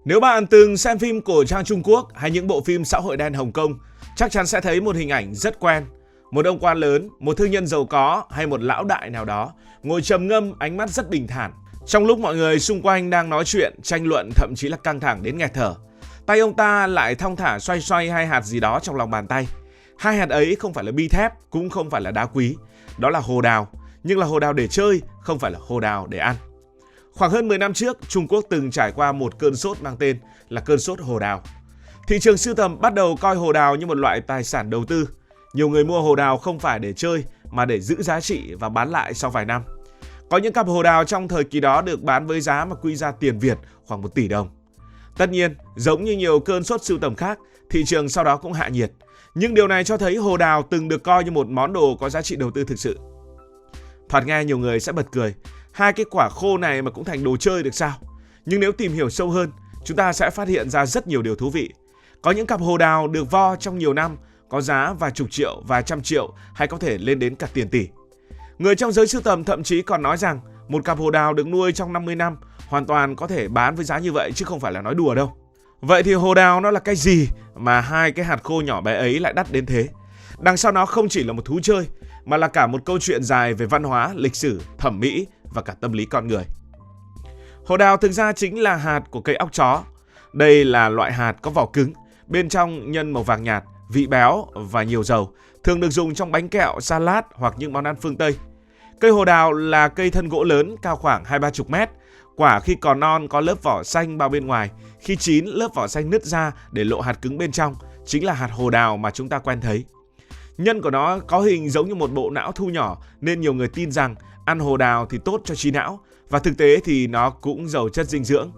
Nếu bạn từng xem phim cổ trang Trung Quốc hay những bộ phim xã hội đen Hồng Kông, chắc chắn sẽ thấy một hình ảnh rất quen. Một ông quan lớn, một thương nhân giàu có hay một lão đại nào đó ngồi trầm ngâm, ánh mắt rất bình thản. Trong lúc mọi người xung quanh đang nói chuyện, tranh luận, thậm chí là căng thẳng đến nghẹt thở, tay ông ta lại thong thả xoay xoay hai hạt gì đó trong lòng bàn tay. Hai hạt ấy không phải là bi thép, cũng không phải là đá quý, đó là hồ đào, nhưng là hồ đào để chơi, không phải là hồ đào để ăn. Khoảng hơn 10 năm trước, Trung Quốc từng trải qua một cơn sốt mang tên là cơn sốt hồ đào. Thị trường sưu tầm bắt đầu coi hồ đào như một loại tài sản đầu tư. Nhiều người mua hồ đào không phải để chơi mà để giữ giá trị và bán lại sau vài năm. Có những cặp hồ đào trong thời kỳ đó được bán với giá mà quy ra tiền Việt khoảng 1 tỷ đồng. Tất nhiên, giống như nhiều cơn sốt sưu tầm khác, thị trường sau đó cũng hạ nhiệt. Nhưng điều này cho thấy hồ đào từng được coi như một món đồ có giá trị đầu tư thực sự. Thoạt nghe nhiều người sẽ bật cười, hai cái quả khô này mà cũng thành đồ chơi được sao? Nhưng nếu tìm hiểu sâu hơn, chúng ta sẽ phát hiện ra rất nhiều điều thú vị. Có những cặp hồ đào được vo trong nhiều năm, có giá vài chục triệu, vài trăm triệu hay có thể lên đến cả tiền tỷ. Người trong giới sưu tầm thậm chí còn nói rằng một cặp hồ đào được nuôi trong 50 năm hoàn toàn có thể bán với giá như vậy chứ không phải là nói đùa đâu. Vậy thì hồ đào nó là cái gì mà hai cái hạt khô nhỏ bé ấy lại đắt đến thế? Đằng sau nó không chỉ là một thú chơi mà là cả một câu chuyện dài về văn hóa, lịch sử, thẩm mỹ và cả tâm lý con người. Hồ đào thực ra chính là hạt của cây óc chó. Đây là loại hạt có vỏ cứng, bên trong nhân màu vàng nhạt, vị béo và nhiều dầu, thường được dùng trong bánh kẹo, salad hoặc những món ăn phương Tây. Cây hồ đào là cây thân gỗ lớn, cao khoảng 20-30 mét. Quả khi còn non có lớp vỏ xanh bao bên ngoài, khi chín lớp vỏ xanh nứt ra để lộ hạt cứng bên trong, chính là hạt hồ đào mà chúng ta quen thấy. Nhân của nó có hình giống như một bộ não thu nhỏ nên nhiều người tin rằng ăn hồ đào thì tốt cho trí não, và thực tế thì nó cũng giàu chất dinh dưỡng.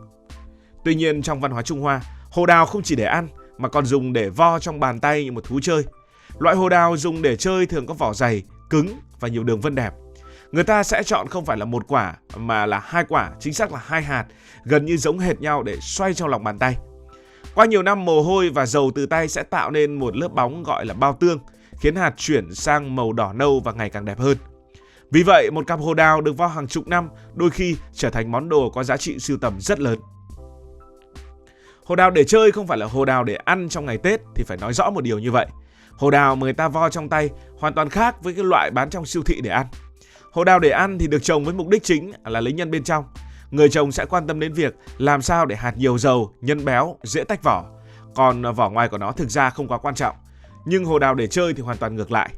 Tuy nhiên trong văn hóa Trung Hoa, hồ đào không chỉ để ăn mà còn dùng để vo trong bàn tay như một thú chơi. Loại hồ đào dùng để chơi thường có vỏ dày, cứng và nhiều đường vân đẹp. Người ta sẽ chọn không phải là một quả mà là hai quả, chính xác là hai hạt, gần như giống hệt nhau để xoay trong lòng bàn tay. Qua nhiều năm mồ hôi và dầu từ tay sẽ tạo nên một lớp bóng gọi là bao tương, khiến hạt chuyển sang màu đỏ nâu và ngày càng đẹp hơn. Vì vậy, một cặp hồ đào được vo hàng chục năm đôi khi trở thành món đồ có giá trị sưu tầm rất lớn. Hồ đào để chơi không phải là hồ đào để ăn trong ngày Tết thì phải nói rõ một điều như vậy. Hồ đào mà người ta vo trong tay hoàn toàn khác với cái loại bán trong siêu thị để ăn. Hồ đào để ăn thì được trồng với mục đích chính là lấy nhân bên trong. Người trồng sẽ quan tâm đến việc làm sao để hạt nhiều dầu, nhân béo, dễ tách vỏ. Còn vỏ ngoài của nó thực ra không quá quan trọng. Nhưng hồ đào để chơi thì hoàn toàn ngược lại.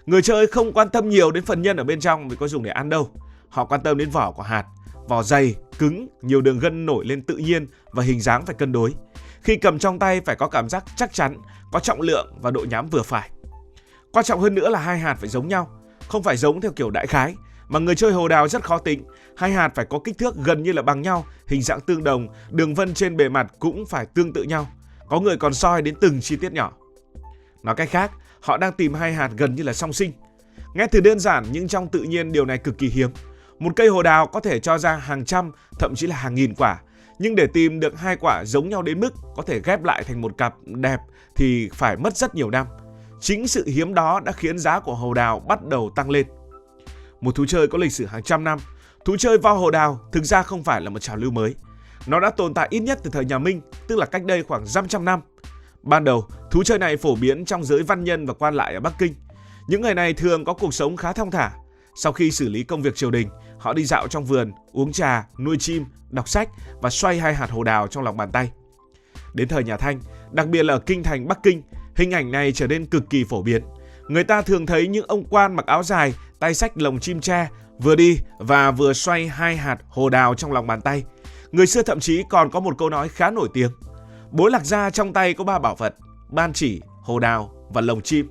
Người chơi không quan tâm nhiều đến phần nhân ở bên trong vì có dùng để ăn đâu. Họ quan tâm đến vỏ của hạt. Vỏ dày, cứng, nhiều đường gân nổi lên tự nhiên và hình dáng phải cân đối. Khi cầm trong tay phải có cảm giác chắc chắn, có trọng lượng và độ nhám vừa phải. Quan trọng hơn nữa là hai hạt phải giống nhau. Không phải giống theo kiểu đại khái, mà người chơi hồ đào rất khó tính. Hai hạt phải có kích thước gần như là bằng nhau, hình dạng tương đồng, đường vân trên bề mặt cũng phải tương tự nhau. Có người còn soi đến từng chi tiết nhỏ. Nói cách khác, họ đang tìm hai hạt gần như là song sinh. Nghe từ đơn giản nhưng trong tự nhiên điều này cực kỳ hiếm. Một cây hồ đào có thể cho ra hàng trăm, thậm chí là hàng nghìn quả. Nhưng để tìm được hai quả giống nhau đến mức có thể ghép lại thành một cặp đẹp thì phải mất rất nhiều năm. Chính sự hiếm đó đã khiến giá của hồ đào bắt đầu tăng lên. Một thú chơi có lịch sử hàng trăm năm, thú chơi vo hồ đào thực ra không phải là một trào lưu mới. Nó đã tồn tại ít nhất từ thời nhà Minh, tức là cách đây khoảng 500 năm. Ban đầu, thú chơi này phổ biến trong giới văn nhân và quan lại ở Bắc Kinh. Những người này thường có cuộc sống khá thong thả. Sau khi xử lý công việc triều đình, họ đi dạo trong vườn, uống trà, nuôi chim, đọc sách và xoay hai hạt hồ đào trong lòng bàn tay. Đến thời nhà Thanh, đặc biệt là ở kinh thành Bắc Kinh, hình ảnh này trở nên cực kỳ phổ biến. Người ta thường thấy những ông quan mặc áo dài, tay xách lồng chim tre, vừa đi và vừa xoay hai hạt hồ đào trong lòng bàn tay. Người xưa thậm chí còn có một câu nói khá nổi tiếng. Bối lạc gia trong tay có 3 bảo vật: ban chỉ, hồ đào và lồng chim.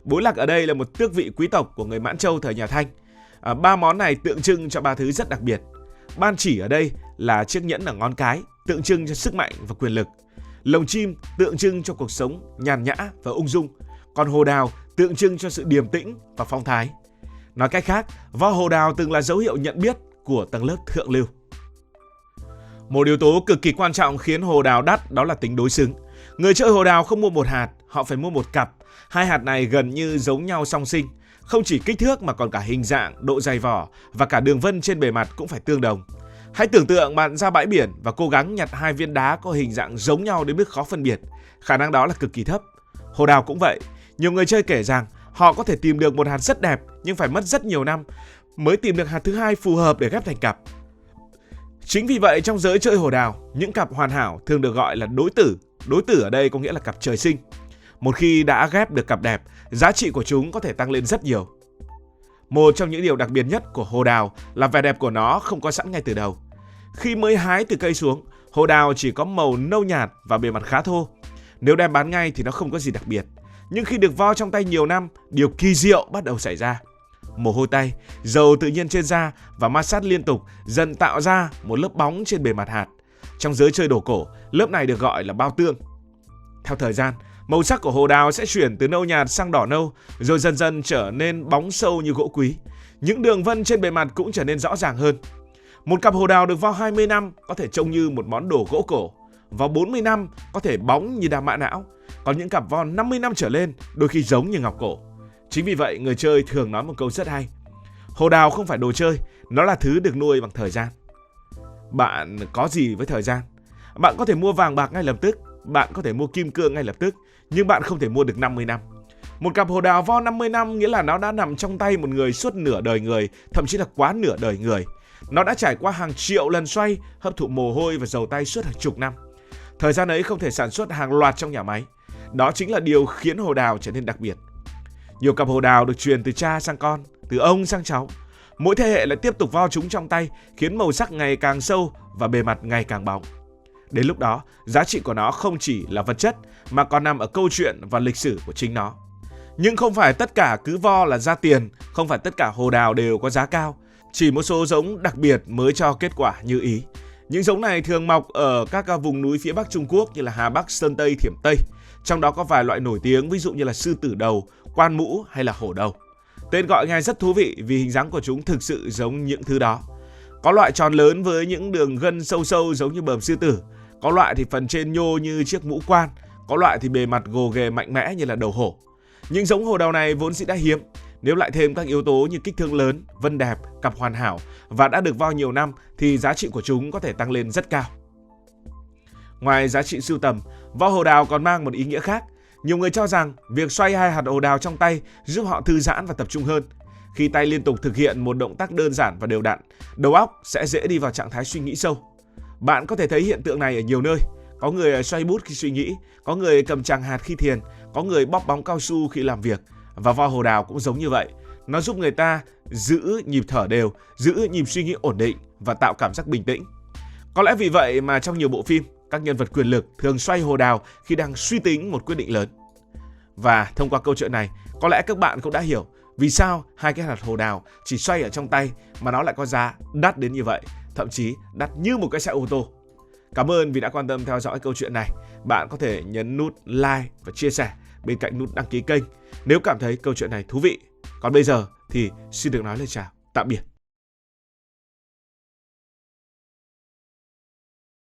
Bối lạc ở đây là một tước vị quý tộc của người Mãn Châu thời nhà Thanh. 3 món này tượng trưng cho 3 thứ rất đặc biệt. Ban chỉ ở đây là chiếc nhẫn ở ngón cái, tượng trưng cho sức mạnh và quyền lực. Lồng chim tượng trưng cho cuộc sống nhàn nhã và ung dung. Còn hồ đào tượng trưng cho sự điềm tĩnh và phong thái. Nói cách khác, vo hồ đào từng là dấu hiệu nhận biết của tầng lớp thượng lưu. Một yếu tố cực kỳ quan trọng khiến hồ đào đắt đó là tính đối xứng. Người chơi hồ đào không mua một hạt, họ phải mua một cặp. Hai hạt này gần như giống nhau song sinh. Không chỉ kích thước mà còn cả hình dạng, độ dày vỏ và cả đường vân trên bề mặt cũng phải tương đồng. Hãy tưởng tượng bạn ra bãi biển và cố gắng nhặt hai viên đá có hình dạng giống nhau đến mức khó phân biệt. Khả năng đó là cực kỳ thấp. Hồ đào cũng vậy. Nhiều người chơi kể rằng họ có thể tìm được một hạt rất đẹp nhưng phải mất rất nhiều năm mới tìm được hạt thứ hai phù hợp để ghép thành cặp. Chính vì vậy trong giới chơi hồ đào, những cặp hoàn hảo thường được gọi là đối tử. Đối tử ở đây có nghĩa là cặp trời sinh. Một khi đã ghép được cặp đẹp, giá trị của chúng có thể tăng lên rất nhiều. Một trong những điều đặc biệt nhất của hồ đào là vẻ đẹp của nó không có sẵn ngay từ đầu. Khi mới hái từ cây xuống, hồ đào chỉ có màu nâu nhạt và bề mặt khá thô. Nếu đem bán ngay thì nó không có gì đặc biệt. Nhưng khi được vo trong tay nhiều năm, điều kỳ diệu bắt đầu xảy ra. Mồ hôi tay, dầu tự nhiên trên da và ma sát liên tục dần tạo ra một lớp bóng trên bề mặt hạt. Trong giới chơi đồ cổ, lớp này được gọi là bao tương. Theo thời gian, màu sắc của hồ đào sẽ chuyển từ nâu nhạt sang đỏ nâu, rồi dần dần trở nên bóng sâu như gỗ quý. Những đường vân trên bề mặt cũng trở nên rõ ràng hơn. Một cặp hồ đào được vo 20 năm có thể trông như một món đồ gỗ cổ. Vào 40 năm có thể bóng như đá mã não. Còn những cặp vo 50 năm trở lên đôi khi giống như ngọc cổ. Chính vì vậy người chơi thường nói một câu rất hay: hồ đào không phải đồ chơi, nó là thứ được nuôi bằng thời gian. Bạn có gì với thời gian? Bạn có thể mua vàng bạc ngay lập tức, bạn có thể mua kim cương ngay lập tức, nhưng bạn không thể mua được 50 năm. Một cặp hồ đào vo 50 năm nghĩa là nó đã nằm trong tay một người suốt nửa đời người, thậm chí là quá nửa đời người. Nó đã trải qua hàng triệu lần xoay, hấp thụ mồ hôi và dầu tay suốt hàng chục năm. Thời gian ấy không thể sản xuất hàng loạt trong nhà máy. Đó chính là điều khiến hồ đào trở nên đặc biệt. Nhiều cặp hồ đào được truyền từ cha sang con, từ ông sang cháu. Mỗi thế hệ lại tiếp tục vo chúng trong tay, khiến màu sắc ngày càng sâu và bề mặt ngày càng bóng. Đến lúc đó, giá trị của nó không chỉ là vật chất mà còn nằm ở câu chuyện và lịch sử của chính nó. Nhưng không phải tất cả cứ vo là ra tiền, không phải tất cả hồ đào đều có giá cao. Chỉ một số giống đặc biệt mới cho kết quả như ý. Những giống này thường mọc ở các vùng núi phía Bắc Trung Quốc như là Hà Bắc, Sơn Tây, Thiểm Tây. Trong đó có vài loại nổi tiếng ví dụ như là sư tử đầu, quan mũ hay là hổ đầu. Tên gọi nghe rất thú vị vì hình dáng của chúng thực sự giống những thứ đó. Có loại tròn lớn với những đường gân sâu sâu giống như bờm sư tử. Có loại thì phần trên nhô như chiếc mũ quan. Có loại thì bề mặt gồ ghề mạnh mẽ như là đầu hổ. Những giống hồ đào này vốn dĩ đã hiếm. Nếu lại thêm các yếu tố như kích thước lớn, vân đẹp, cặp hoàn hảo và đã được vo nhiều năm thì giá trị của chúng có thể tăng lên rất cao. Ngoài giá trị sưu tầm, vo hồ đào còn mang một ý nghĩa khác. Nhiều người cho rằng việc xoay hai hạt hồ đào trong tay giúp họ thư giãn và tập trung hơn. Khi tay liên tục thực hiện một động tác đơn giản và đều đặn, đầu óc sẽ dễ đi vào trạng thái suy nghĩ sâu. Bạn có thể thấy hiện tượng này ở nhiều nơi. Có người xoay bút khi suy nghĩ, có người cầm tràng hạt khi thiền, có người bóp bóng cao su khi làm việc. Và vo hồ đào cũng giống như vậy. Nó giúp người ta giữ nhịp thở đều, giữ nhịp suy nghĩ ổn định và tạo cảm giác bình tĩnh. Có lẽ vì vậy mà trong nhiều bộ phim, các nhân vật quyền lực thường xoay hồ đào khi đang suy tính một quyết định lớn. Và thông qua câu chuyện này, có lẽ các bạn cũng đã hiểu vì sao hai cái hạt hồ đào chỉ xoay ở trong tay mà nó lại có giá đắt đến như vậy, thậm chí đắt như một cái xe ô tô. Cảm ơn vì đã quan tâm theo dõi câu chuyện này. Bạn có thể nhấn nút like và chia sẻ bên cạnh nút đăng ký kênh nếu cảm thấy câu chuyện này thú vị. Còn bây giờ thì xin được nói lời chào, tạm biệt.